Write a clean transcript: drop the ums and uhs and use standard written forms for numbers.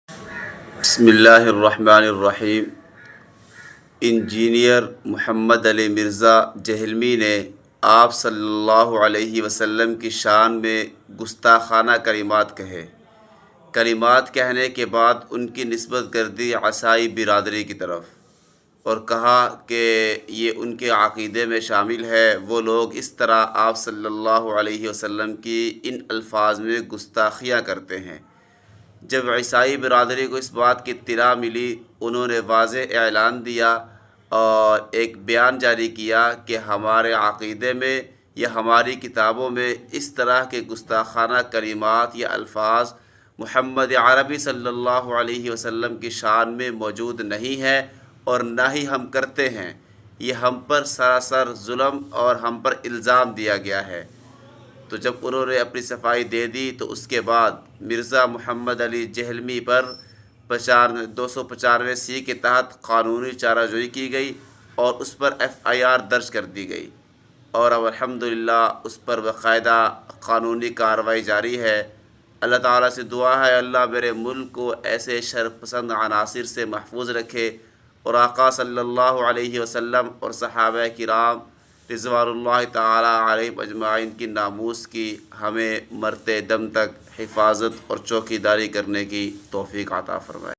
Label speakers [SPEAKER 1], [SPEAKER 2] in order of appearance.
[SPEAKER 1] بسم اللہ الرحمن الرحیم۔ انجینئر محمد علی مرزا جہلمی نے آپ صلی اللہ علیہ وسلم کی شان میں گستاخانہ کلمات کہے۔ کلمات کہنے کے بعد ان کی نسبت کر دی عیسائی برادری کی طرف اور کہا کہ یہ ان کے عقیدے میں شامل ہے۔ وہ لوگ اس طرح آپ صلی اللہ علیہ وسلم کی ان الفاظ میں گستاخیاں کرتے ہیں۔ جب عیسائی برادری کو اس بات کی اطلاع ملی، انہوں نے واضح اعلان دیا اور ایک بیان جاری کیا کہ ہمارے عقیدے میں یا ہماری کتابوں میں اس طرح کے گستاخانہ کلمات یا الفاظ محمد عربی صلی اللہ علیہ وسلم کی شان میں موجود نہیں ہے اور نہ ہی ہم کرتے ہیں۔ یہ ہم پر سراسر ظلم اور ہم پر الزام دیا گیا ہے۔ تو جب انہوں نے اپنی صفائی دے دی تو اس کے بعد مرزا محمد علی جہلمی پر 295 کے تحت قانونی چارہ جوئی کی گئی اور اس پر FIR درج کر دی گئی، اور اب الحمدللہ اس پر باقاعدہ قانونی کارروائی جاری ہے۔ اللہ تعالیٰ سے دعا ہے اللہ میرے ملک کو ایسے شر پسند عناصر سے محفوظ رکھے اور آقا صلی اللہ علیہ وسلم اور صحابہ کرام رضوان اللہ تعالیٰ علیہم اجمعین کی ناموس کی ہمیں مرتے دم تک حفاظت اور چوکیداری کرنے کی توفیق عطا فرمائے۔